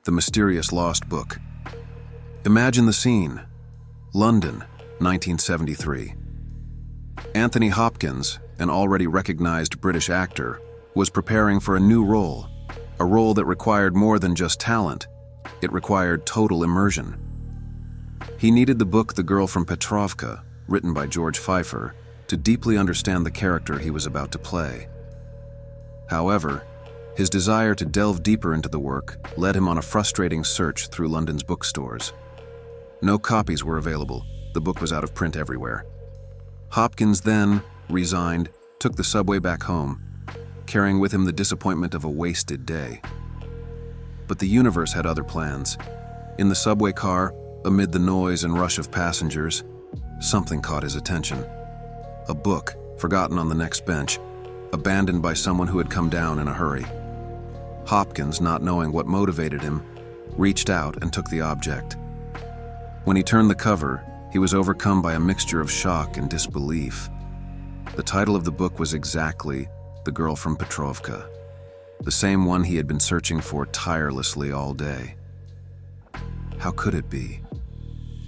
The Mysterious Lost Book. Imagine the scene. London, 1973. Anthony Hopkins, an already recognized British actor, was preparing for a new role, a role that required more than just talent. It required total immersion. He needed the book The Girl from Petrovka, written by George Pfeiffer, to deeply understand the character he was about to play. However, his desire to delve deeper into the work led him on a frustrating search through London's bookstores. No copies were available. The book was out of print everywhere. Hopkins then, resigned, took the subway back home, carrying with him the disappointment of a wasted day. But the universe had other plans. In the subway car, amid the noise and rush of passengers, something caught his attention. A book, forgotten on the next bench, abandoned by someone who had come down in a hurry. Hopkins, not knowing what motivated him, reached out and took the object. When he turned the cover, he was overcome by a mixture of shock and disbelief. The title of the book was exactly The Girl from Petrovka, the same one he had been searching for tirelessly all day. How could it be?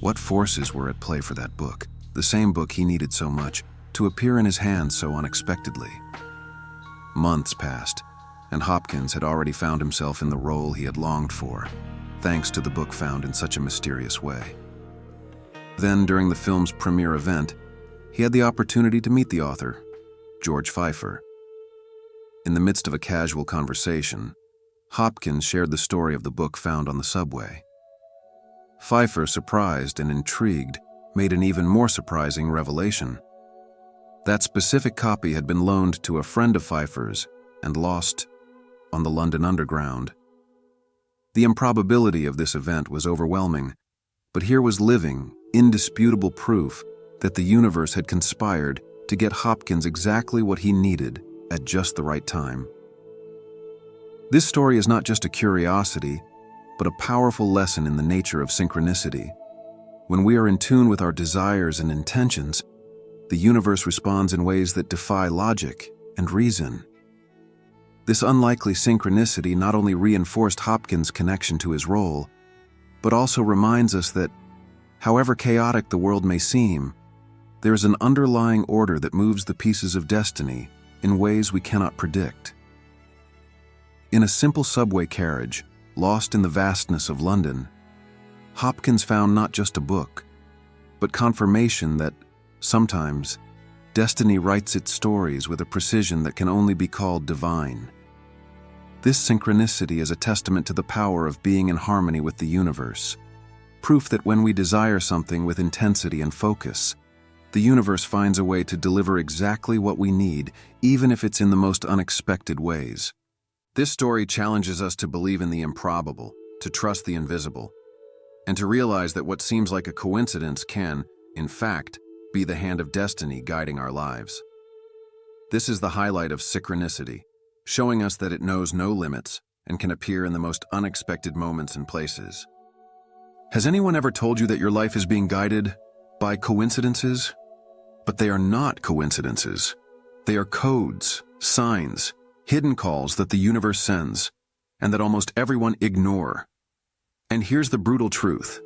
What forces were at play for that book, the same book he needed so much, to appear in his hands so unexpectedly? Months passed, and Hopkins had already found himself in the role he had longed for, thanks to the book found in such a mysterious way. Then, during the film's premiere event, he had the opportunity to meet the author, George Pfeiffer. In the midst of a casual conversation, Hopkins shared the story of the book found on the subway. Pfeiffer, surprised and intrigued, made an even more surprising revelation. That specific copy had been loaned to a friend of Pfeiffer's and lost on the London Underground. The improbability of this event was overwhelming, but here was living, indisputable proof that the universe had conspired to get Hopkins exactly what he needed at just the right time. This story is not just a curiosity, but a powerful lesson in the nature of synchronicity. When we are in tune with our desires and intentions, the universe responds in ways that defy logic and reason. This unlikely synchronicity not only reinforced Hopkins' connection to his role, but also reminds us that, however chaotic the world may seem, there is an underlying order that moves the pieces of destiny in ways we cannot predict. In a simple subway carriage, lost in the vastness of London, Hopkins found not just a book, but confirmation that, sometimes, destiny writes its stories with a precision that can only be called divine. This synchronicity is a testament to the power of being in harmony with the universe, proof that when we desire something with intensity and focus, the universe finds a way to deliver exactly what we need, even if it's in the most unexpected ways. This story challenges us to believe in the improbable, to trust the invisible, and to realize that what seems like a coincidence can, in fact, be the hand of destiny guiding our lives. This is the highlight of synchronicity, showing us that it knows no limits and can appear in the most unexpected moments and places. Has anyone ever told you that your life is being guided by coincidences? But they are not coincidences. They are codes, signs, hidden calls that the universe sends, and that almost everyone ignore. And here's the brutal truth.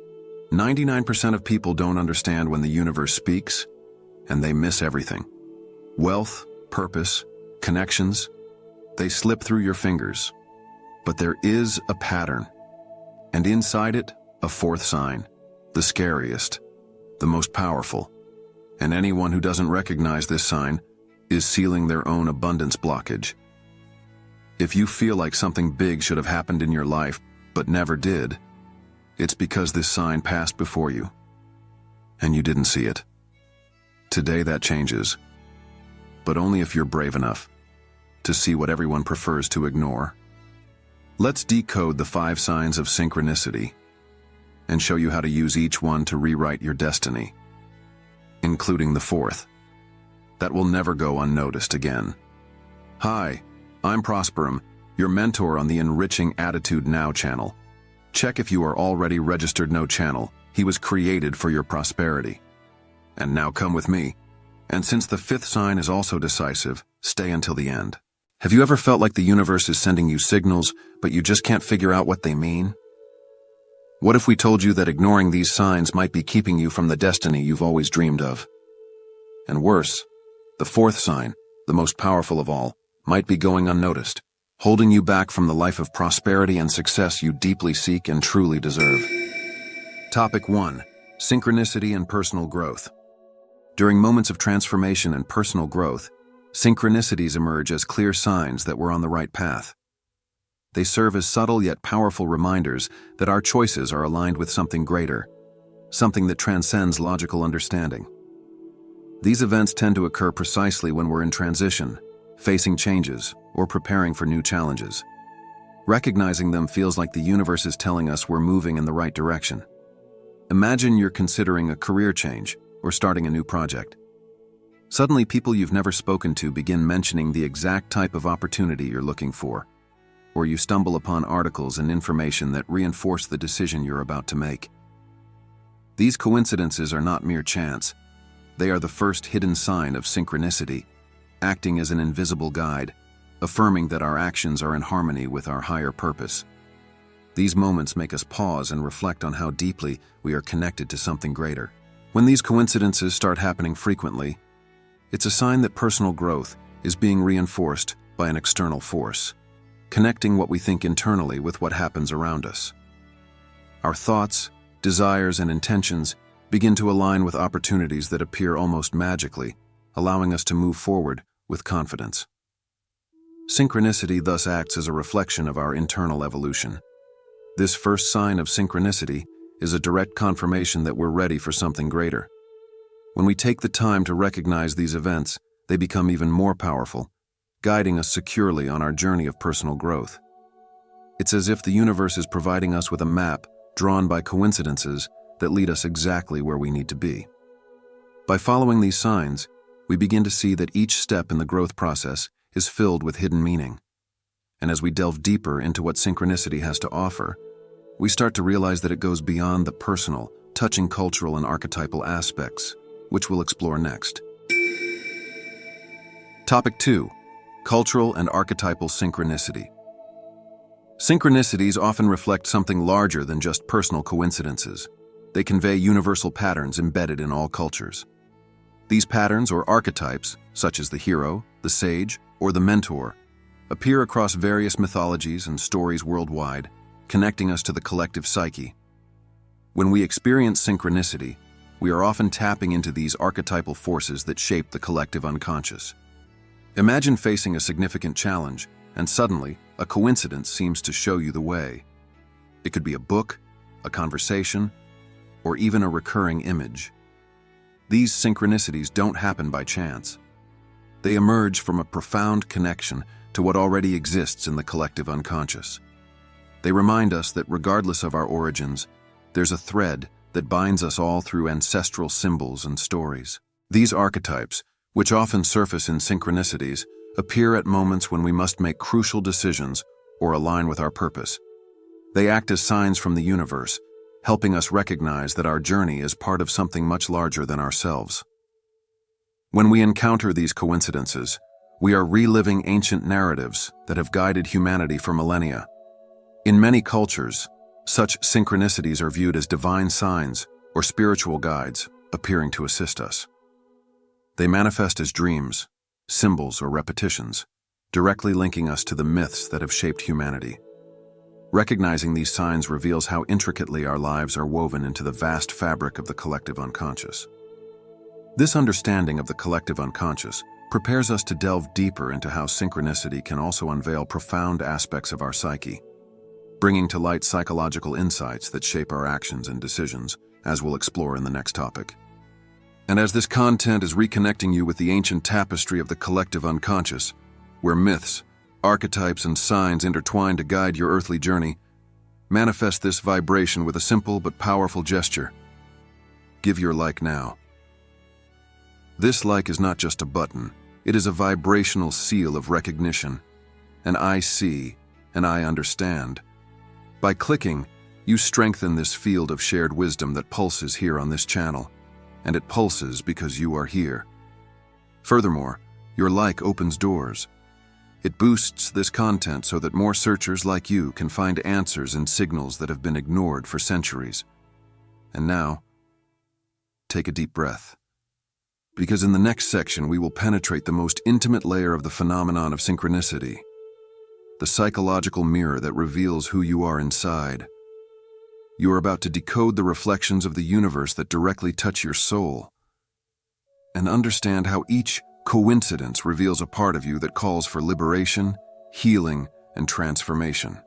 99% of people don't understand when the universe speaks, and they miss everything. Wealth, purpose, connections, they slip through your fingers. But there is a pattern, and inside it, a fourth sign, the scariest, the most powerful. And anyone who doesn't recognize this sign is sealing their own abundance blockage. If you feel like something big should have happened in your life, but never did, it's because this sign passed before you, and you didn't see it. Today that changes, but only if you're brave enough to see what everyone prefers to ignore. Let's decode the 5 signs of synchronicity and show you how to use each one to rewrite your destiny, including the 4th. That will never go unnoticed again. Hi, I'm Prosperum, your mentor on the Enriching Attitude Now channel. Check if you are already registered no channel. He was created for your prosperity. And now come with me. And since the 5th sign is also decisive, stay until the end. Have you ever felt like the universe is sending you signals, but you just can't figure out what they mean? What if we told you that ignoring these signs might be keeping you from the destiny you've always dreamed of? And worse, the fourth sign, the most powerful of all, might be going unnoticed, holding you back from the life of prosperity and success you deeply seek and truly deserve. Topic 1. Synchronicity and personal growth. During moments of transformation and personal growth, synchronicities emerge as clear signs that we're on the right path. They serve as subtle yet powerful reminders that our choices are aligned with something greater, something that transcends logical understanding. These events tend to occur precisely when we're in transition, facing changes, or preparing for new challenges. Recognizing them feels like the universe is telling us we're moving in the right direction. Imagine you're considering a career change or starting a new project. Suddenly, people you've never spoken to begin mentioning the exact type of opportunity you're looking for, or you stumble upon articles and information that reinforce the decision you're about to make. These coincidences are not mere chance. They are the first hidden sign of synchronicity, acting as an invisible guide, affirming that our actions are in harmony with our higher purpose. These moments make us pause and reflect on how deeply we are connected to something greater. When these coincidences start happening frequently, it's a sign that personal growth is being reinforced by an external force, connecting what we think internally with what happens around us. Our thoughts, desires, and intentions begin to align with opportunities that appear almost magically, allowing us to move forward with confidence. Synchronicity thus acts as a reflection of our internal evolution. This first sign of synchronicity is a direct confirmation that we're ready for something greater. When we take the time to recognize these events, they become even more powerful, guiding us securely on our journey of personal growth. It's as if the universe is providing us with a map drawn by coincidences that lead us exactly where we need to be. By following these signs, we begin to see that each step in the growth process is filled with hidden meaning. And as we delve deeper into what synchronicity has to offer, we start to realize that it goes beyond the personal, touching cultural and archetypal aspects, which we'll explore next. Topic 2. Cultural and archetypal synchronicity. Synchronicities often reflect something larger than just personal coincidences. They convey universal patterns embedded in all cultures. These patterns or archetypes, such as the hero, the sage, or the mentor, appear across various mythologies and stories worldwide, connecting us to the collective psyche. When we experience synchronicity, we are often tapping into these archetypal forces that shape the collective unconscious. Imagine facing a significant challenge, and suddenly, a coincidence seems to show you the way. It could be a book, a conversation, or even a recurring image. These synchronicities don't happen by chance. They emerge from a profound connection to what already exists in the collective unconscious. They remind us that regardless of our origins, there's a thread that binds us all through ancestral symbols and stories. These archetypes, which often surface in synchronicities, appear at moments when we must make crucial decisions or align with our purpose. They act as signs from the universe, helping us recognize that our journey is part of something much larger than ourselves. When we encounter these coincidences, we are reliving ancient narratives that have guided humanity for millennia. In many cultures, such synchronicities are viewed as divine signs or spiritual guides appearing to assist us. They manifest as dreams, symbols, or repetitions, directly linking us to the myths that have shaped humanity. Recognizing these signs reveals how intricately our lives are woven into the vast fabric of the collective unconscious. This understanding of the collective unconscious prepares us to delve deeper into how synchronicity can also unveil profound aspects of our psyche, bringing to light psychological insights that shape our actions and decisions, as we'll explore in the next topic. And as this content is reconnecting you with the ancient tapestry of the collective unconscious, where myths, archetypes, and signs intertwine to guide your earthly journey, manifest this vibration with a simple but powerful gesture. Give your like now. This like is not just a button, it is a vibrational seal of recognition. An I see, and I understand. By clicking, you strengthen this field of shared wisdom that pulses here on this channel, and it pulses because you are here. Furthermore, your like opens doors. It boosts this content so that more searchers like you can find answers and signals that have been ignored for centuries. And now, take a deep breath. Because in the next section, we will penetrate the most intimate layer of the phenomenon of synchronicity, the psychological mirror that reveals who you are inside. You are about to decode the reflections of the universe that directly touch your soul, and understand how each coincidence reveals a part of you that calls for liberation, healing, and transformation.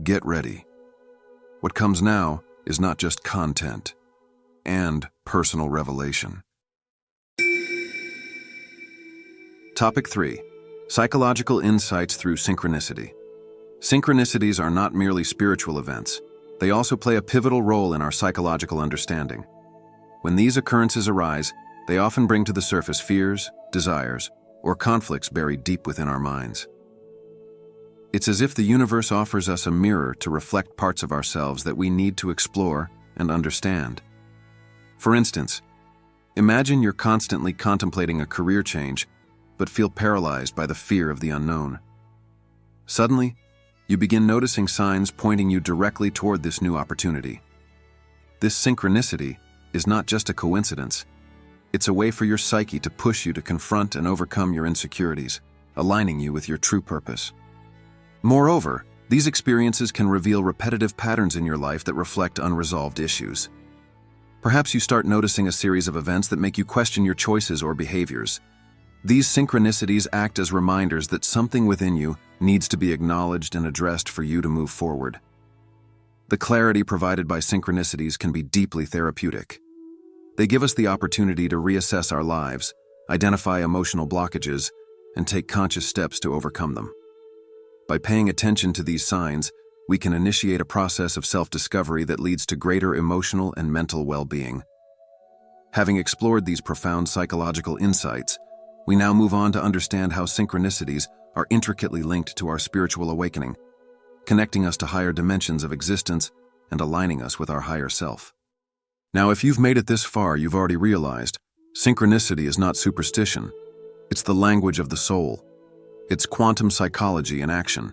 Get ready. What comes now is not just content and personal revelation. Topic 3. Psychological insights through synchronicity. Synchronicities are not merely spiritual events. They also play a pivotal role in our psychological understanding. When these occurrences arise, they often bring to the surface fears, desires, or conflicts buried deep within our minds. It's as if the universe offers us a mirror to reflect parts of ourselves that we need to explore and understand. For instance, imagine you're constantly contemplating a career change, but feel paralyzed by the fear of the unknown. Suddenly, you begin noticing signs pointing you directly toward this new opportunity. This synchronicity is not just a coincidence. It's a way for your psyche to push you to confront and overcome your insecurities, aligning you with your true purpose. Moreover, these experiences can reveal repetitive patterns in your life that reflect unresolved issues. Perhaps you start noticing a series of events that make you question your choices or behaviors. These synchronicities act as reminders that something within you needs to be acknowledged and addressed for you to move forward. The clarity provided by synchronicities can be deeply therapeutic. They give us the opportunity to reassess our lives, identify emotional blockages, and take conscious steps to overcome them. By paying attention to these signs, we can initiate a process of self-discovery that leads to greater emotional and mental well-being. Having explored these profound psychological insights, we now move on to understand how synchronicities are intricately linked to our spiritual awakening, connecting us to higher dimensions of existence and aligning us with our higher self. Now, if you've made it this far, you've already realized synchronicity is not superstition. It's the language of the soul. It's quantum psychology in action.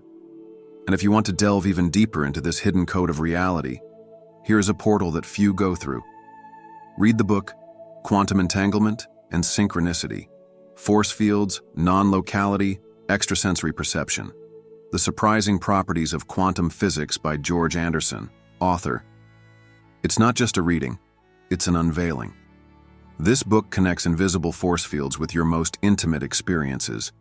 And if you want to delve even deeper into this hidden code of reality, here's a portal that few go through. Read the book, Quantum Entanglement and Synchronicity: Force Fields, Non-Locality, Extrasensory Perception. The Surprising Properties of Quantum Physics by George Anderson, author. It's not just a reading, it's an unveiling. This book connects invisible force fields with your most intimate experiences.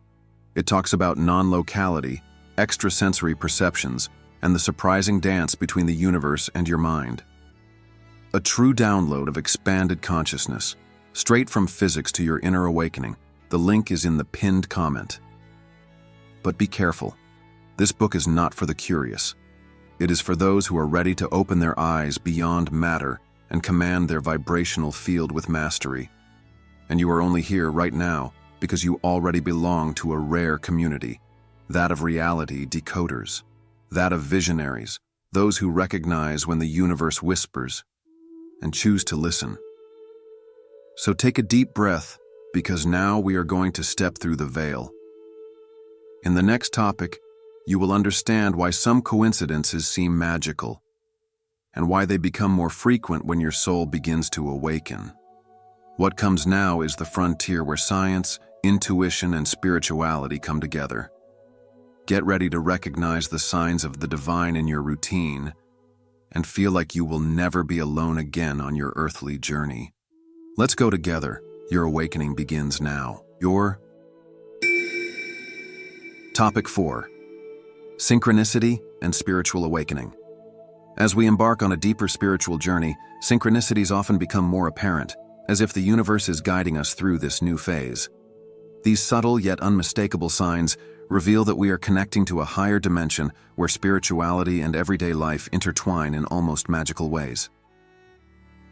It talks about non-locality, extrasensory perceptions, and the surprising dance between the universe and your mind. A true download of expanded consciousness, straight from physics to your inner awakening. The link is in the pinned comment. But be careful. This book is not for the curious. It is for those who are ready to open their eyes beyond matter and command their vibrational field with mastery. And you are only here right now because you already belong to a rare community, that of reality decoders, that of visionaries, those who recognize when the universe whispers and choose to listen. So take a deep breath, because now we are going to step through the veil. In the next topic, you will understand why some coincidences seem magical, and why they become more frequent when your soul begins to awaken. What comes now is the frontier where science, intuition, and spirituality come together. Get ready to recognize the signs of the divine in your routine, and feel like you will never be alone again on your earthly journey. Let's go together. Your awakening begins now. Topic 4. Synchronicity and spiritual awakening. As we embark on a deeper spiritual journey, synchronicities often become more apparent, as if the universe is guiding us through this new phase. These subtle yet unmistakable signs reveal that we are connecting to a higher dimension where spirituality and everyday life intertwine in almost magical ways.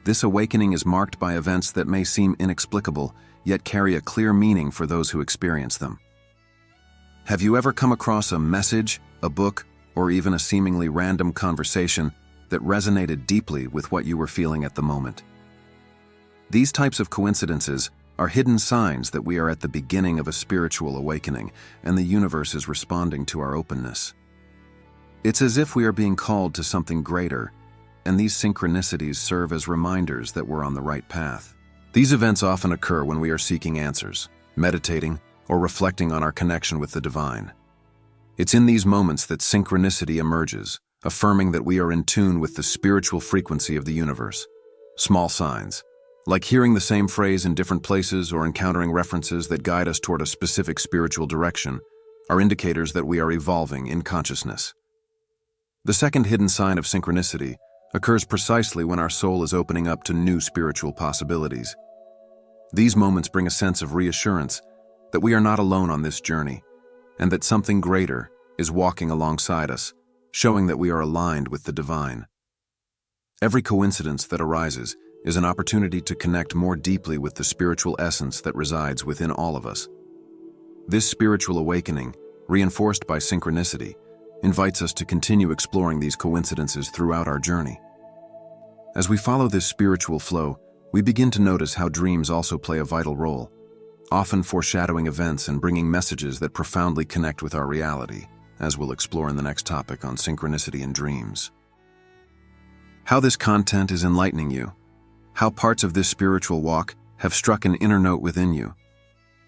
This awakening is marked by events that may seem inexplicable, yet carry a clear meaning for those who experience them. Have you ever come across a message, a book, or even a seemingly random conversation that resonated deeply with what you were feeling at the moment? These types of coincidences are hidden signs that we are at the beginning of a spiritual awakening and the universe is responding to our openness. It's as if we are being called to something greater, and these synchronicities serve as reminders that we're on the right path. These events often occur when we are seeking answers, meditating, or reflecting on our connection with the divine. It's in these moments that synchronicity emerges, affirming that we are in tune with the spiritual frequency of the universe. Small signs, like hearing the same phrase in different places or encountering references that guide us toward a specific spiritual direction, are indicators that we are evolving in consciousness. The second hidden sign of synchronicity occurs precisely when our soul is opening up to new spiritual possibilities. These moments bring a sense of reassurance that we are not alone on this journey, and that something greater is walking alongside us, showing that we are aligned with the divine. Every coincidence that arises is an opportunity to connect more deeply with the spiritual essence that resides within all of us. This spiritual awakening, reinforced by synchronicity, invites us to continue exploring these coincidences throughout our journey. As we follow this spiritual flow, we begin to notice how dreams also play a vital role, often foreshadowing events and bringing messages that profoundly connect with our reality, as we'll explore in the next topic on synchronicity and dreams. How this content is enlightening you, how parts of this spiritual walk have struck an inner note within you.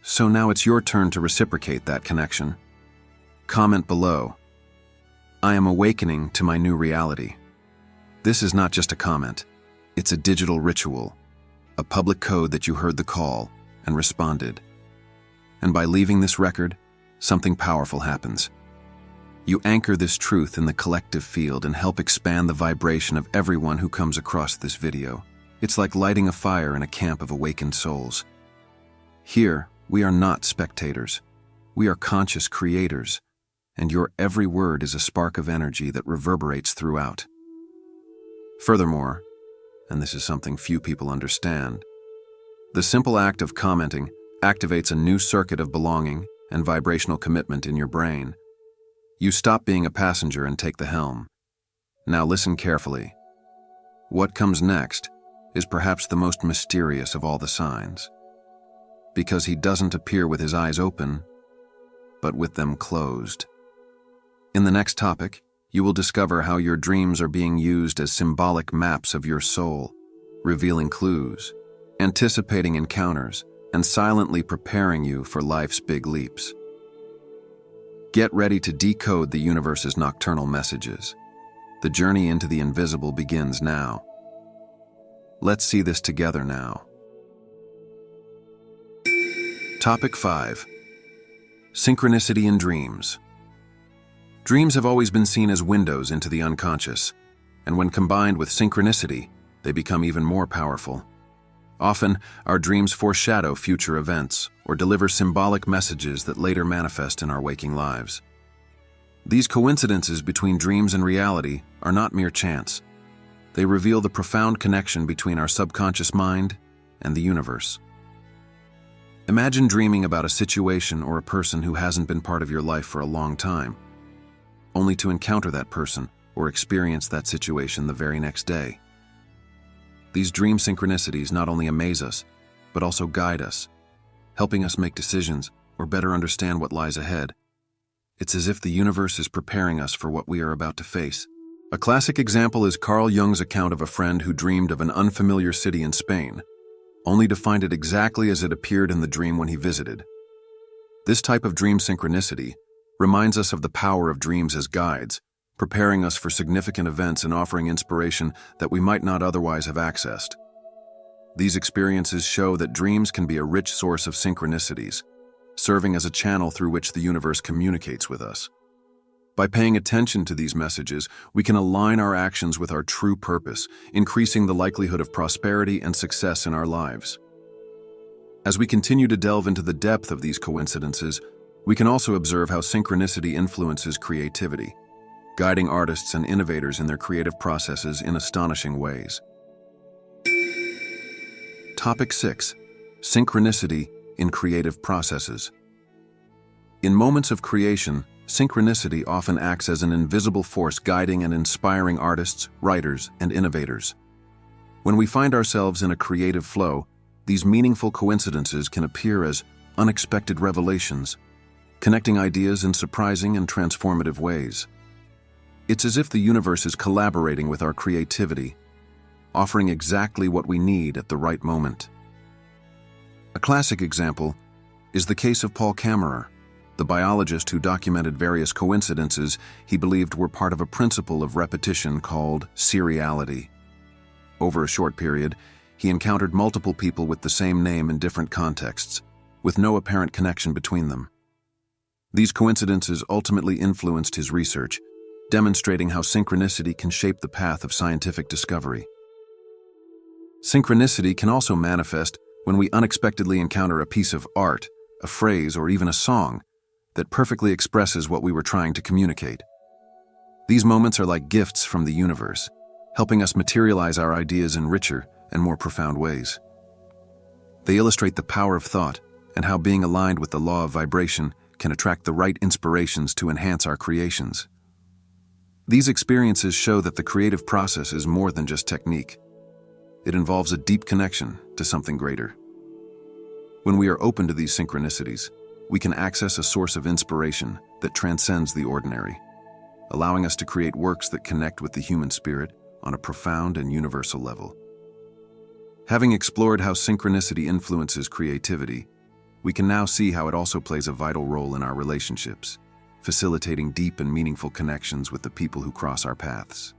So now it's your turn to reciprocate that connection. Comment below. I am awakening to my new reality. This is not just a comment, it's a digital ritual, a public code that you heard the call and responded. And by leaving this record, something powerful happens. You anchor this truth in the collective field and help expand the vibration of everyone who comes across this video. It's like lighting a fire in a camp of awakened souls. Here, we are not spectators. We are conscious creators, and your every word is a spark of energy that reverberates throughout. Furthermore, and this is something few people understand, the simple act of commenting activates a new circuit of belonging and vibrational commitment in your brain. You stop being a passenger and take the helm. Now listen carefully. What comes next is perhaps the most mysterious of all the signs, because he doesn't appear with his eyes open, but with them closed. In the next topic, you will discover how your dreams are being used as symbolic maps of your soul, revealing clues, anticipating encounters, and silently preparing you for life's big leaps. Get ready to decode the universe's nocturnal messages. The journey into the invisible begins now. Let's see this together now. Topic 5. Synchronicity in dreams. Dreams have always been seen as windows into the unconscious, and when combined with synchronicity, they become even more powerful. Often, our dreams foreshadow future events or deliver symbolic messages that later manifest in our waking lives. These coincidences between dreams and reality are not mere chance. They reveal the profound connection between our subconscious mind and the universe. Imagine dreaming about a situation or a person who hasn't been part of your life for a long time, only to encounter that person or experience that situation the very next day. These dream synchronicities not only amaze us, but also guide us, helping us make decisions or better understand what lies ahead. It's as if the universe is preparing us for what we are about to face. A classic example is Carl Jung's account of a friend who dreamed of an unfamiliar city in Spain, only to find it exactly as it appeared in the dream when he visited. This type of dream synchronicity reminds us of the power of dreams as guides, preparing us for significant events and offering inspiration that we might not otherwise have accessed. These experiences show that dreams can be a rich source of synchronicities, serving as a channel through which the universe communicates with us. By paying attention to these messages, we can align our actions with our true purpose, increasing the likelihood of prosperity and success in our lives. As we continue to delve into the depth of these coincidences, we can also observe how synchronicity influences creativity, guiding artists and innovators in their creative processes in astonishing ways. Topic 6. Synchronicity in creative processes. In moments of creation, synchronicity often acts as an invisible force guiding and inspiring artists, writers, and innovators. When we find ourselves in a creative flow, These meaningful coincidences can appear as unexpected revelations, connecting ideas in surprising and transformative ways. It's as if the universe is collaborating with our creativity, offering exactly what we need at the right moment. A classic example is the case of Paul Kammerer, the biologist who documented various coincidences he believed were part of a principle of repetition called seriality. Over a short period, he encountered multiple people with the same name in different contexts, with no apparent connection between them. These coincidences ultimately influenced his research, demonstrating how synchronicity can shape the path of scientific discovery. Synchronicity can also manifest when we unexpectedly encounter a piece of art, a phrase, or even a song that perfectly expresses what we were trying to communicate. These moments are like gifts from the universe, helping us materialize our ideas in richer and more profound ways. They illustrate the power of thought and how being aligned with the law of vibration can attract the right inspirations to enhance our creations. These experiences show that the creative process is more than just technique. It involves a deep connection to something greater. When we are open to these synchronicities, we can access a source of inspiration that transcends the ordinary, allowing us to create works that connect with the human spirit on a profound and universal level. Having explored how synchronicity influences creativity, we can now see how it also plays a vital role in our relationships, facilitating deep and meaningful connections with the people who cross our paths.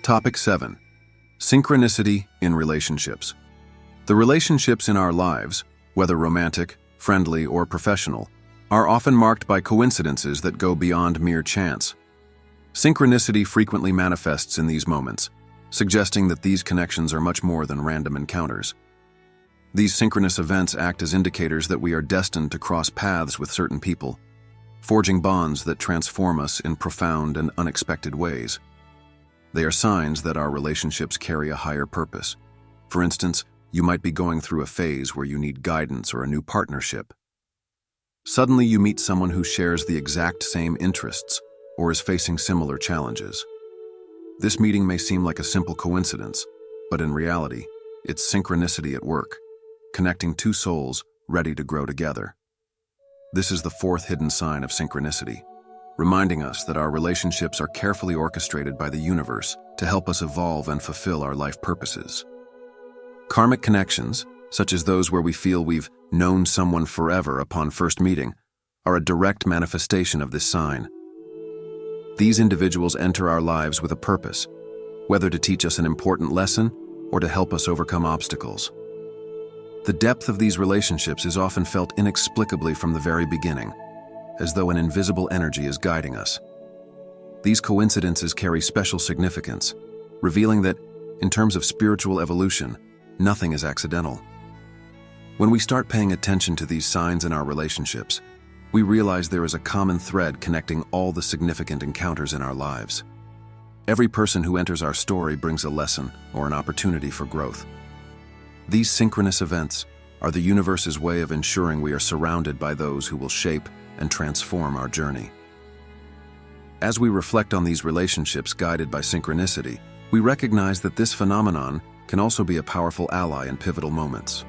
Topic 7. Synchronicity in relationships. The relationships in our lives, whether romantic, friendly, or professional, are often marked by coincidences that go beyond mere chance. Synchronicity frequently manifests in these moments, suggesting that these connections are much more than random encounters. These synchronous events act as indicators that we are destined to cross paths with certain people, forging bonds that transform us in profound and unexpected ways. They are signs that our relationships carry a higher purpose. For instance, you might be going through a phase where you need guidance or a new partnership. Suddenly you meet someone who shares the exact same interests or is facing similar challenges. This meeting may seem like a simple coincidence, but in reality, it's synchronicity at work, connecting two souls ready to grow together. This is the fourth hidden sign of synchronicity, reminding us that our relationships are carefully orchestrated by the universe to help us evolve and fulfill our life purposes. Karmic connections, such as those where we feel we've known someone forever upon first meeting, are a direct manifestation of this sign. These individuals enter our lives with a purpose, whether to teach us an important lesson or to help us overcome obstacles. The depth of these relationships is often felt inexplicably from the very beginning, as though an invisible energy is guiding us. These coincidences carry special significance, revealing that, in terms of spiritual evolution, nothing is accidental. When we start paying attention to these signs in our relationships, we realize there is a common thread connecting all the significant encounters in our lives. Every person who enters our story brings a lesson or an opportunity for growth. These synchronous events are the universe's way of ensuring we are surrounded by those who will shape and transform our journey. As we reflect on these relationships guided by synchronicity, we recognize that this phenomenon can also be a powerful ally in pivotal moments.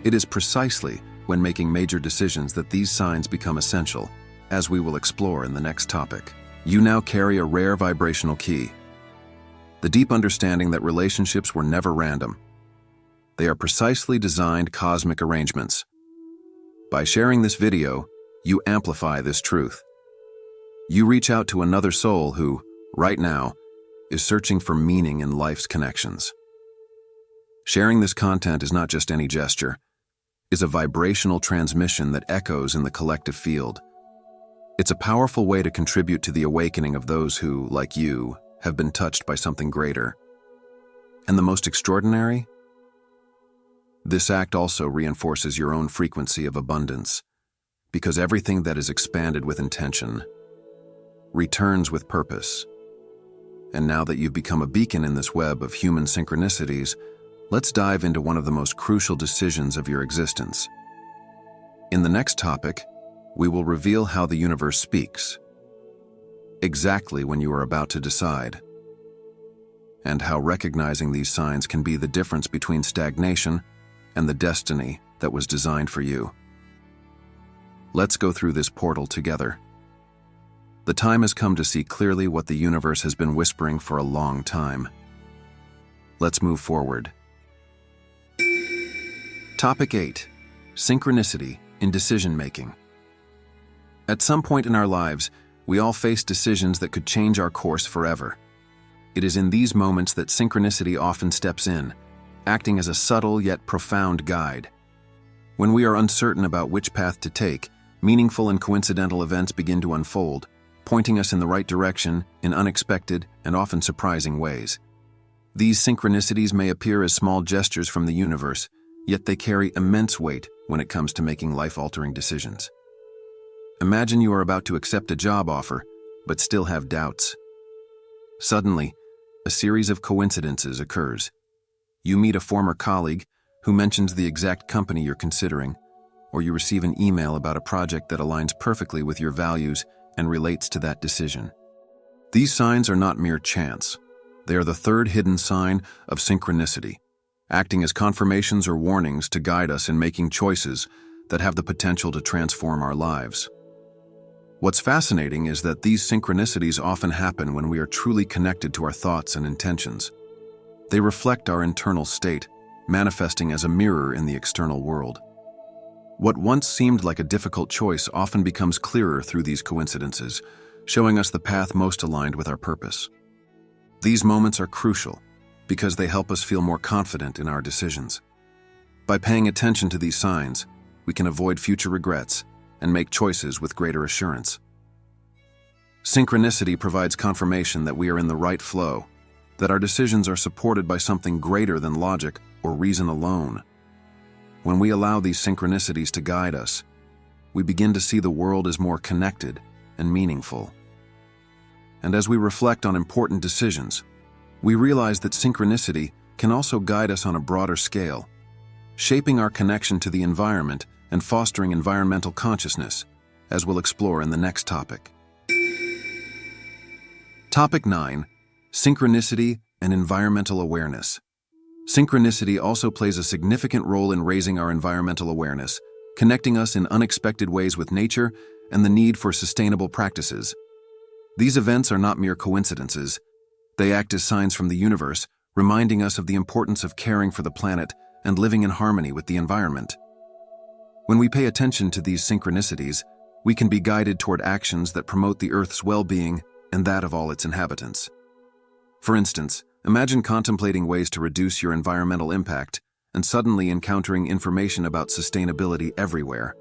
It is precisely when making major decisions that these signs become essential, as we will explore in the next topic. You now carry a rare vibrational key. The deep understanding that relationships were never random. They are precisely designed cosmic arrangements. By sharing this video, you amplify this truth. You reach out to another soul who, right now, is searching for meaning in life's connections. Sharing this content is not just any gesture. It's a vibrational transmission that echoes in the collective field. It's a powerful way to contribute to the awakening of those who, like you, have been touched by something greater. And the most extraordinary? This act also reinforces your own frequency of abundance, because everything that is expanded with intention returns with purpose. And now that you've become a beacon in this web of human synchronicities, let's dive into one of the most crucial decisions of your existence. In the next topic, we will reveal how the universe speaks, exactly when you are about to decide. and how recognizing these signs can be the difference between stagnation and the destiny that was designed for you. Let's go through this portal together. The time has come to see clearly what the universe has been whispering for a long time. Let's move forward. Topic 8. Synchronicity in decision-making. At some point in our lives, we all face decisions that could change our course forever. It is in these moments that synchronicity often steps in, acting as a subtle yet profound guide. When we are uncertain about which path to take, meaningful and coincidental events begin to unfold, pointing us in the right direction in unexpected and often surprising ways. These synchronicities may appear as small gestures from the universe, yet they carry immense weight when it comes to making life-altering decisions. Imagine you are about to accept a job offer, but still have doubts. Suddenly, a series of coincidences occurs. You meet a former colleague who mentions the exact company you're considering, or you receive an email about a project that aligns perfectly with your values and relates to that decision. These signs are not mere chance. They are the third hidden sign of synchronicity, acting as confirmations or warnings to guide us in making choices that have the potential to transform our lives. What's fascinating is that these synchronicities often happen when we are truly connected to our thoughts and intentions. They reflect our internal state, manifesting as a mirror in the external world. What once seemed like a difficult choice often becomes clearer through these coincidences, showing us the path most aligned with our purpose. These moments are crucial because they help us feel more confident in our decisions. By paying attention to these signs, we can avoid future regrets and make choices with greater assurance. Synchronicity provides confirmation that we are in the right flow, that our decisions are supported by something greater than logic or reason alone. When we allow these synchronicities to guide us, we begin to see the world as more connected and meaningful. And as we reflect on important decisions, we realize that synchronicity can also guide us on a broader scale, shaping our connection to the environment and fostering environmental consciousness, as we'll explore in the next topic. Topic 9. Synchronicity and environmental awareness. Synchronicity also plays a significant role in raising our environmental awareness, connecting us in unexpected ways with nature and the need for sustainable practices. These events are not mere coincidences. They act as signs from the universe, reminding us of the importance of caring for the planet and living in harmony with the environment. When we pay attention to these synchronicities, we can be guided toward actions that promote the Earth's well-being and that of all its inhabitants. For instance, imagine contemplating ways to reduce your environmental impact and suddenly encountering information about sustainability everywhere,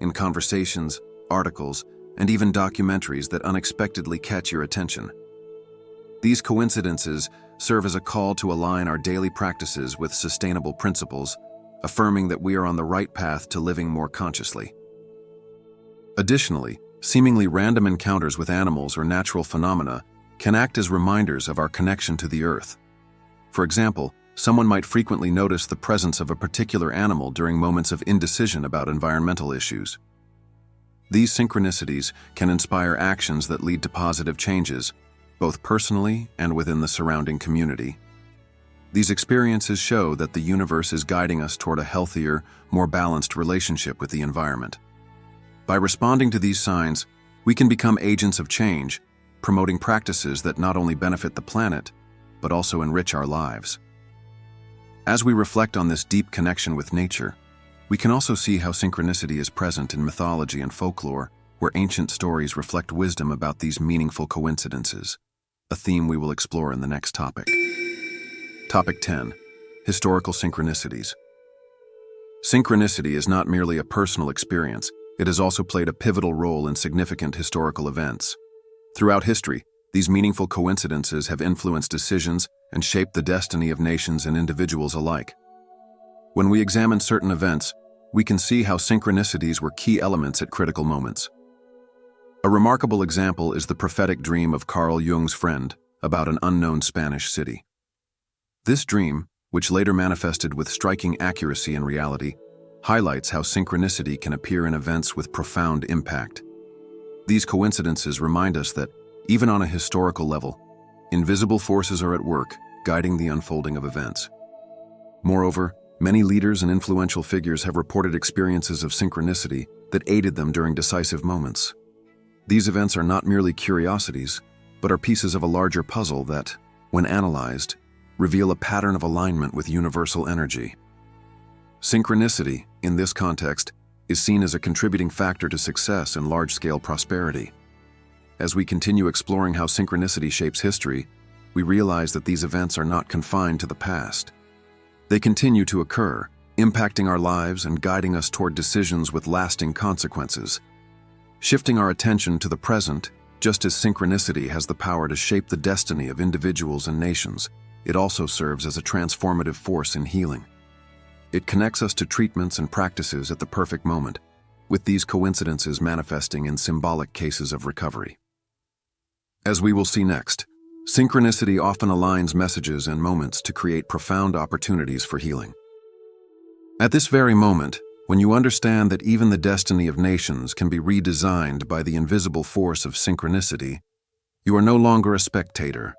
in conversations, articles, and even documentaries that unexpectedly catch your attention. These coincidences serve as a call to align our daily practices with sustainable principles, affirming that we are on the right path to living more consciously. Additionally, seemingly random encounters with animals or natural phenomena can act as reminders of our connection to the Earth. For example, someone might frequently notice the presence of a particular animal during moments of indecision about environmental issues. These synchronicities can inspire actions that lead to positive changes, both personally and within the surrounding community. These experiences show that the universe is guiding us toward a healthier, more balanced relationship with the environment. By responding to these signs, we can become agents of change, promoting practices that not only benefit the planet, but also enrich our lives. As we reflect on this deep connection with nature, we can also see how synchronicity is present in mythology and folklore, where ancient stories reflect wisdom about these meaningful coincidences, a theme we will explore in the next topic. Topic 10. Historical synchronicities. Synchronicity is not merely a personal experience, it has also played a pivotal role in significant historical events. Throughout history, these meaningful coincidences have influenced decisions and shaped the destiny of nations and individuals alike. When we examine certain events, we can see how synchronicities were key elements at critical moments. A remarkable example is the prophetic dream of Carl Jung's friend about an unknown Spanish city. This dream, which later manifested with striking accuracy in reality, highlights how synchronicity can appear in events with profound impact. These coincidences remind us that, even on a historical level, invisible forces are at work, guiding the unfolding of events. Moreover, many leaders and influential figures have reported experiences of synchronicity that aided them during decisive moments. These events are not merely curiosities, but are pieces of a larger puzzle that, when analyzed, reveal a pattern of alignment with universal energy. Synchronicity, in this context, is seen as a contributing factor to success and large-scale prosperity. As we continue exploring how synchronicity shapes history, we realize that these events are not confined to the past. They continue to occur, impacting our lives and guiding us toward decisions with lasting consequences. Shifting our attention to the present, just as synchronicity has the power to shape the destiny of individuals and nations, it also serves as a transformative force in healing. It connects us to treatments and practices at the perfect moment, with these coincidences manifesting in symbolic cases of recovery. As we will see next, synchronicity often aligns messages and moments to create profound opportunities for healing. At this very moment, when you understand that even the destiny of nations can be redesigned by the invisible force of synchronicity, you are no longer a spectator.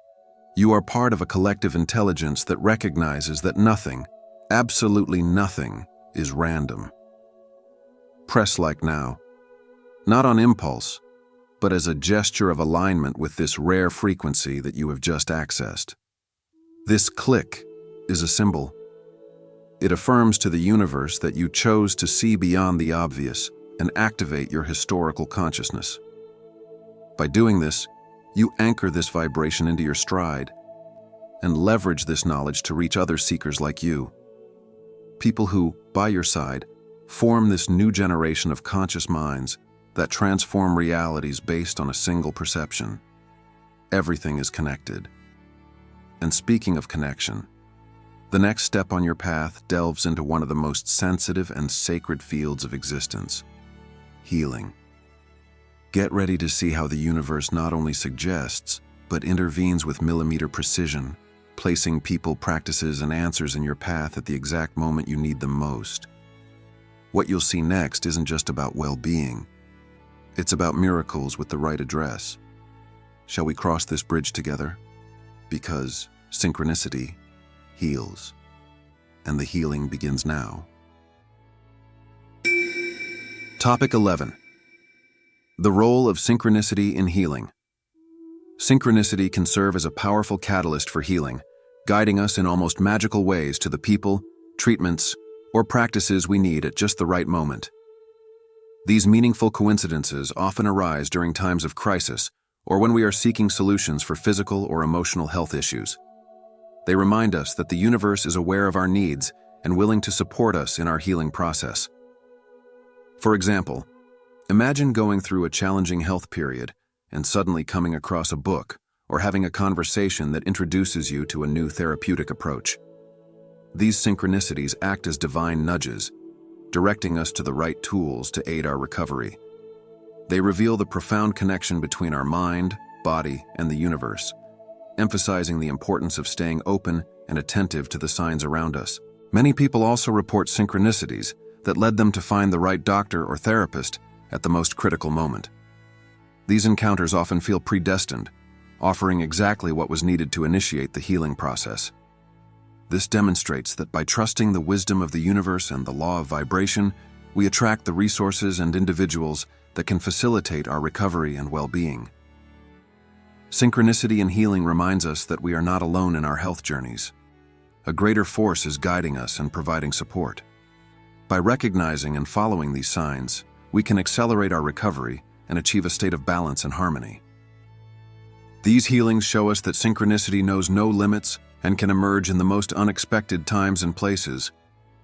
You are part of a collective intelligence that recognizes that nothing, absolutely nothing, is random. Press like now, not on impulse, but as a gesture of alignment with this rare frequency that you have just accessed. This click is a symbol. It affirms to the universe that you chose to see beyond the obvious and activate your historical consciousness. By doing this, you anchor this vibration into your stride and leverage this knowledge to reach other seekers like you. People who, by your side, form this new generation of conscious minds that transform realities based on a single perception. Everything is connected. And speaking of connection, the next step on your path delves into one of the most sensitive and sacred fields of existence: healing. Get ready to see how the universe not only suggests, but intervenes with millimeter precision, placing people, practices, and answers in your path at the exact moment you need them most. What you'll see next isn't just about well-being. It's about miracles with the right address. Shall we cross this bridge together? Because synchronicity heals, and the healing begins now. Topic 11. The role of synchronicity in healing. Synchronicity can serve as a powerful catalyst for healing, guiding us in almost magical ways to the people, treatments, or practices we need at just the right moment. These meaningful coincidences often arise during times of crisis or when we are seeking solutions for physical or emotional health issues. They remind us that the universe is aware of our needs and willing to support us in our healing process. For example, imagine going through a challenging health period and suddenly coming across a book or having a conversation that introduces you to a new therapeutic approach. These synchronicities act as divine nudges, directing us to the right tools to aid our recovery. They reveal the profound connection between our mind, body, and the universe, emphasizing the importance of staying open and attentive to the signs around us. Many people also report synchronicities that led them to find the right doctor or therapist at the most critical moment. These encounters often feel predestined, offering exactly what was needed to initiate the healing process. This demonstrates that by trusting the wisdom of the universe and the law of vibration, we attract the resources and individuals that can facilitate our recovery and well-being. Synchronicity in healing reminds us that we are not alone in our health journeys. A greater force is guiding us and providing support. By recognizing and following these signs, we can accelerate our recovery and achieve a state of balance and harmony. These healings show us that synchronicity knows no limits and can emerge in the most unexpected times and places,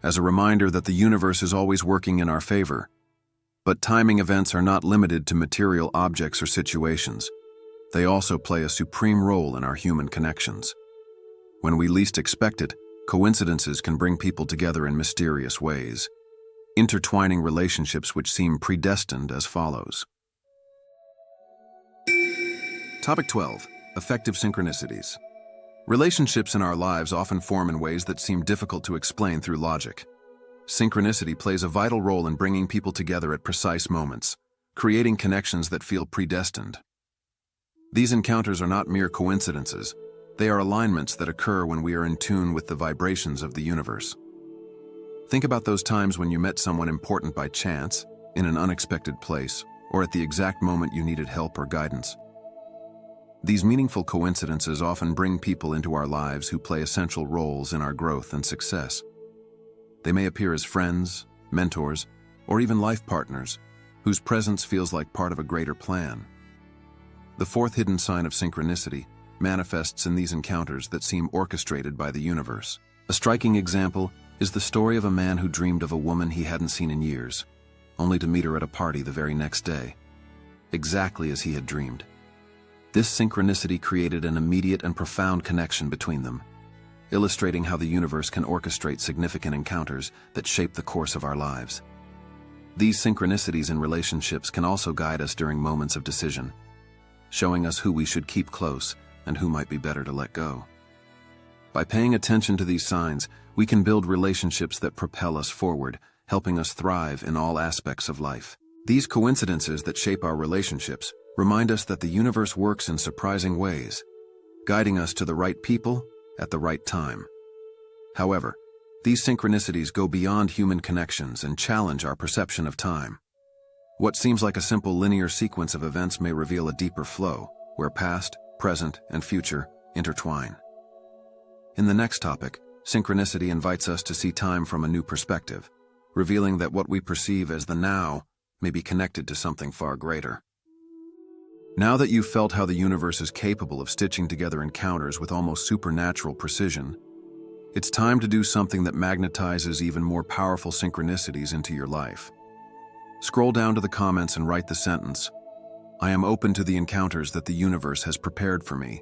as a reminder that the universe is always working in our favor. But timing events are not limited to material objects or situations. They also play a supreme role in our human connections. When we least expect it, coincidences can bring people together in mysterious ways, intertwining relationships which seem predestined as follows. Topic 12. Affective Synchronicities. Relationships in our lives often form in ways that seem difficult to explain through logic. Synchronicity plays a vital role in bringing people together at precise moments, creating connections that feel predestined. These encounters are not mere coincidences. They are alignments that occur when we are in tune with the vibrations of the universe. Think about those times when you met someone important by chance, in an unexpected place, or at the exact moment you needed help or guidance. These meaningful coincidences often bring people into our lives who play essential roles in our growth and success. They may appear as friends, mentors, or even life partners, whose presence feels like part of a greater plan. The fourth hidden sign of synchronicity manifests in these encounters that seem orchestrated by the universe. A striking example is the story of a man who dreamed of a woman he hadn't seen in years, only to meet her at a party the very next day, exactly as he had dreamed. This synchronicity created an immediate and profound connection between them, illustrating how the universe can orchestrate significant encounters that shape the course of our lives. These synchronicities in relationships can also guide us during moments of decision, showing us who we should keep close and who might be better to let go. By paying attention to these signs, we can build relationships that propel us forward, helping us thrive in all aspects of life. These coincidences that shape our relationships remind us that the universe works in surprising ways, guiding us to the right people at the right time. However, these synchronicities go beyond human connections and challenge our perception of time. What seems like a simple linear sequence of events may reveal a deeper flow, where past, present, and future intertwine. In the next topic, synchronicity invites us to see time from a new perspective, revealing that what we perceive as the now may be connected to something far greater. Now that you've felt how the universe is capable of stitching together encounters with almost supernatural precision, it's time to do something that magnetizes even more powerful synchronicities into your life. Scroll down to the comments and write the sentence, "I am open to the encounters that the universe has prepared for me."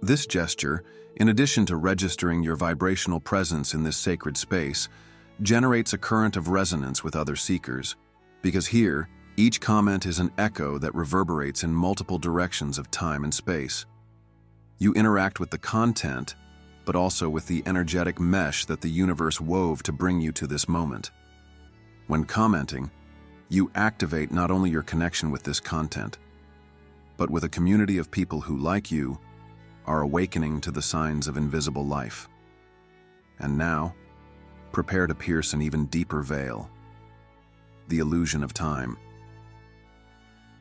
This gesture, in addition to registering your vibrational presence in this sacred space, generates a current of resonance with other seekers, because here, each comment is an echo that reverberates in multiple directions of time and space. You interact with the content, but also with the energetic mesh that the universe wove to bring you to this moment. When commenting, you activate not only your connection with this content, but with a community of people who, like you, are awakening to the signs of invisible life. And now, prepare to pierce an even deeper veil, the illusion of time.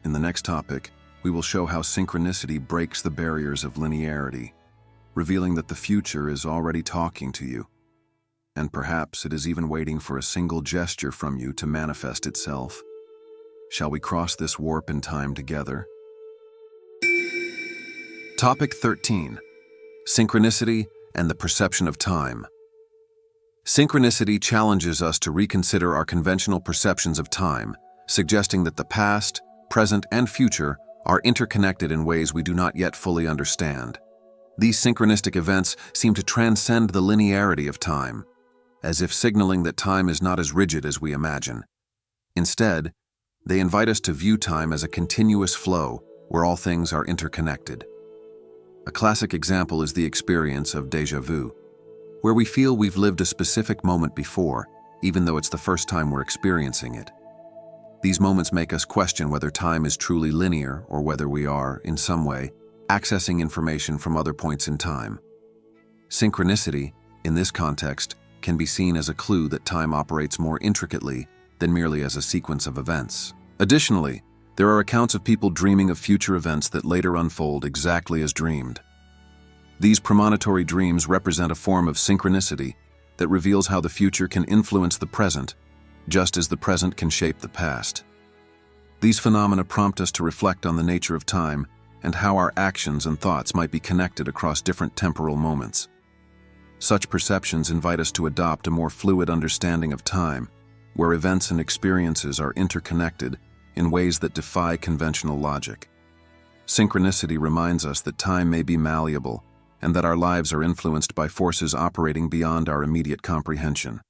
In the next topic, we will show how synchronicity breaks the barriers of linearity, revealing that the future is already talking to you, and perhaps it is even waiting for a single gesture from you to manifest itself. Shall we cross this warp in time together? Topic 13. Synchronicity and the perception of time. Synchronicity challenges us to reconsider our conventional perceptions of time, suggesting that the past, present, and future are interconnected in ways we do not yet fully understand. These synchronistic events seem to transcend the linearity of time, as if signaling that time is not as rigid as we imagine. Instead, they invite us to view time as a continuous flow where all things are interconnected. A classic example is the experience of déjà vu, where we feel we've lived a specific moment before, even though it's the first time we're experiencing it. These moments make us question whether time is truly linear or whether we are, in some way, accessing information from other points in time. Synchronicity, in this context, can be seen as a clue that time operates more intricately than merely as a sequence of events. Additionally, there are accounts of people dreaming of future events that later unfold exactly as dreamed. These premonitory dreams represent a form of synchronicity that reveals how the future can influence the present, just as the present can shape the past. These phenomena prompt us to reflect on the nature of time and how our actions and thoughts might be connected across different temporal moments. Such perceptions invite us to adopt a more fluid understanding of time, where events and experiences are interconnected in ways that defy conventional logic. Synchronicity reminds us that time may be malleable and that our lives are influenced by forces operating beyond our immediate comprehension.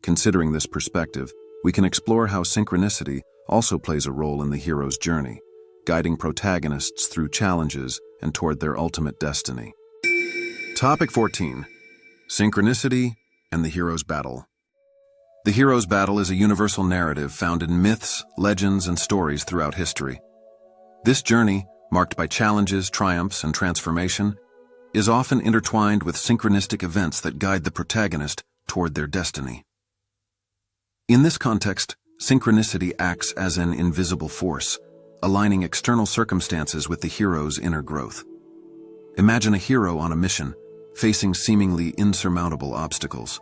Considering this perspective, we can explore how synchronicity also plays a role in the hero's journey, guiding protagonists through challenges and toward their ultimate destiny. Topic 14. Synchronicity and the hero's battle. The hero's battle is a universal narrative found in myths, legends, and stories throughout history. This journey, marked by challenges, triumphs, and transformation, is often intertwined with synchronistic events that guide the protagonist toward their destiny. In this context, synchronicity acts as an invisible force, aligning external circumstances with the hero's inner growth. Imagine a hero on a mission, facing seemingly insurmountable obstacles.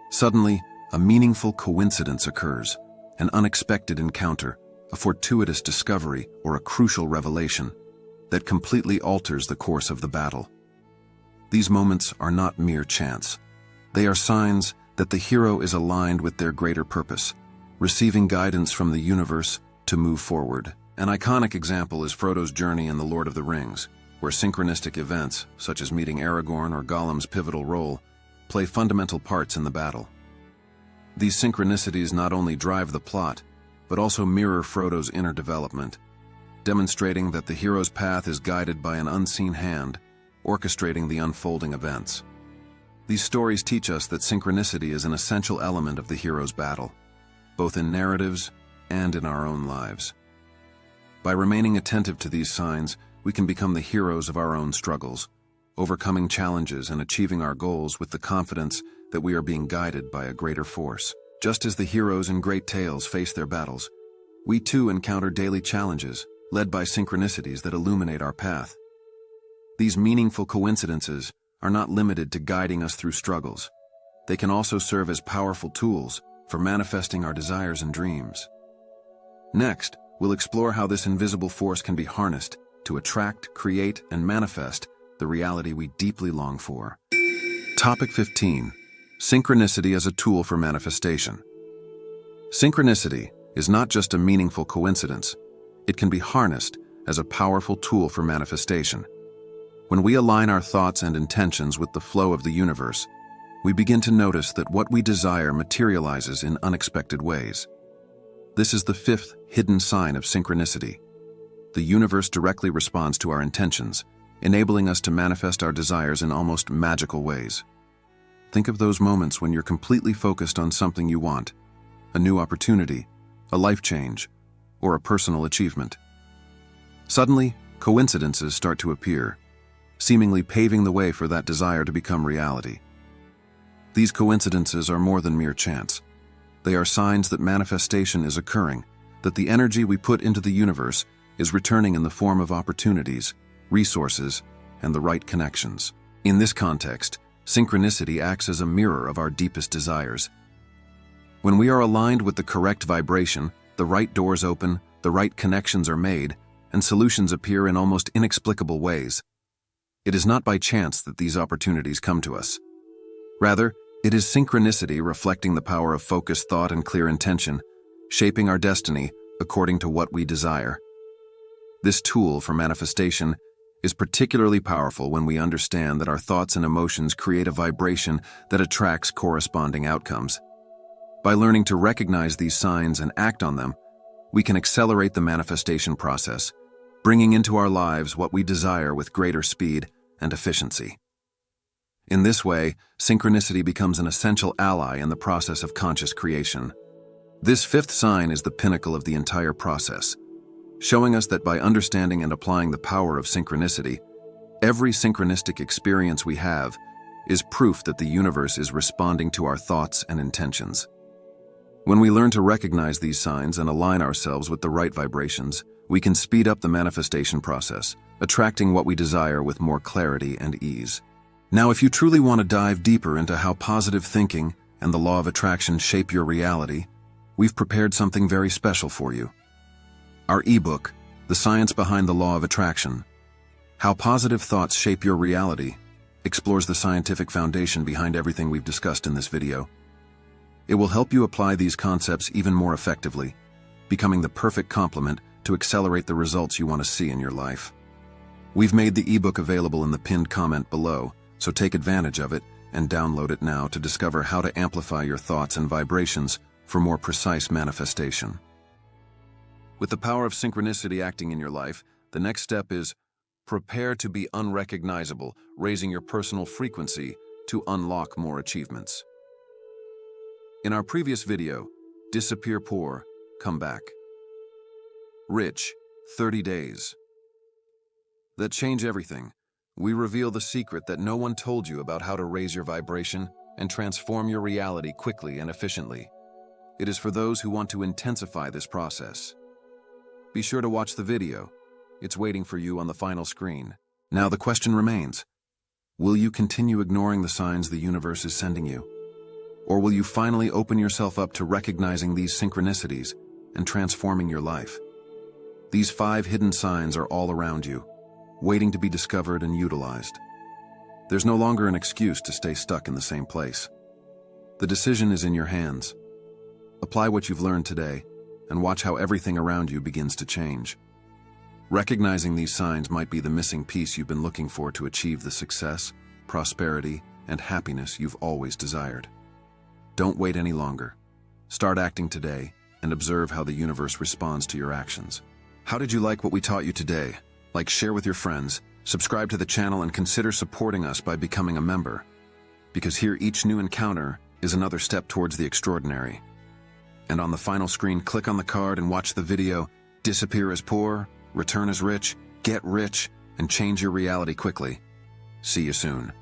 Suddenly, a meaningful coincidence occurs, an unexpected encounter, a fortuitous discovery, or a crucial revelation that completely alters the course of the battle. These moments are not mere chance. They are signs that the hero is aligned with their greater purpose, receiving guidance from the universe to move forward. An iconic example is Frodo's journey in The Lord of the Rings, where synchronistic events, such as meeting Aragorn or Gollum's pivotal role, play fundamental parts in the battle. These synchronicities not only drive the plot, but also mirror Frodo's inner development, demonstrating that the hero's path is guided by an unseen hand, orchestrating the unfolding events. These stories teach us that synchronicity is an essential element of the hero's battle, both in narratives and in our own lives. By remaining attentive to these signs, we can become the heroes of our own struggles, overcoming challenges and achieving our goals with the confidence that we are being guided by a greater force. Just as the heroes in great tales face their battles, we too encounter daily challenges, led by synchronicities that illuminate our path. These meaningful coincidences are not limited to guiding us through struggles. They can also serve as powerful tools for manifesting our desires and dreams. Next, we'll explore how this invisible force can be harnessed to attract, create, and manifest the reality we deeply long for. Topic 15. Synchronicity as a tool for manifestation. Synchronicity is not just a meaningful coincidence. It can be harnessed as a powerful tool for manifestation. When we align our thoughts and intentions with the flow of the universe, we begin to notice that what we desire materializes in unexpected ways. This is the fifth hidden sign of synchronicity. The universe directly responds to our intentions, enabling us to manifest our desires in almost magical ways. Think of those moments when you're completely focused on something you want, a new opportunity, a life change, or a personal achievement. Suddenly, coincidences start to appear, seemingly paving the way for that desire to become reality. These coincidences are more than mere chance. They are signs that manifestation is occurring, that the energy we put into the universe is returning in the form of opportunities, resources, and the right connections. In this context, synchronicity acts as a mirror of our deepest desires. When we are aligned with the correct vibration, the right doors open, the right connections are made, and solutions appear in almost inexplicable ways. It is not by chance that these opportunities come to us. Rather, it is synchronicity reflecting the power of focused thought and clear intention, shaping our destiny according to what we desire. This tool for manifestation is particularly powerful when we understand that our thoughts and emotions create a vibration that attracts corresponding outcomes. By learning to recognize these signs and act on them, we can accelerate the manifestation process, bringing into our lives what we desire with greater speed and efficiency. In this way, synchronicity becomes an essential ally in the process of conscious creation. This fifth sign is the pinnacle of the entire process, showing us that by understanding and applying the power of synchronicity, every synchronistic experience we have is proof that the universe is responding to our thoughts and intentions. When we learn to recognize these signs and align ourselves with the right vibrations, we can speed up the manifestation process, attracting what we desire with more clarity and ease. Now, if you truly want to dive deeper into how positive thinking and the law of attraction shape your reality, we've prepared something very special for you. Our ebook, The Science Behind the Law of Attraction, How Positive Thoughts Shape Your Reality, explores the scientific foundation behind everything we've discussed in this video. It will help you apply these concepts even more effectively, becoming the perfect complement to accelerate the results you want to see in your life. We've made the ebook available in the pinned comment below, so take advantage of it and download it now to discover how to amplify your thoughts and vibrations for more precise manifestation. With the power of synchronicity acting in your life, the next step is prepare to be unrecognizable, raising your personal frequency to unlock more achievements. In our previous video, Disappear Poor, Come Back. Rich, 30 days. That change everything We reveal the secret that no one told you about how to raise your vibration and transform your reality quickly and efficiently. It is for those who want to intensify this process. Be sure to watch the video. It's waiting for you on the final screen. Now the question remains, will you continue ignoring the signs the universe is sending you? Or will you finally open yourself up to recognizing these synchronicities and transforming your life? These 5 hidden signs are all around you, waiting to be discovered and utilized. There's no longer an excuse to stay stuck in the same place. The decision is in your hands. Apply what you've learned today and watch how everything around you begins to change. Recognizing these signs might be the missing piece you've been looking for to achieve the success, prosperity, and happiness you've always desired. Don't wait any longer. Start acting today and observe how the universe responds to your actions. How did you like what we taught you today? Like, share with your friends, subscribe to the channel, and consider supporting us by becoming a member. Because here each new encounter is another step towards the extraordinary. And on the final screen, click on the card and watch the video, Disappear as Poor, Return as Rich, Get Rich, and change your reality quickly. See you soon.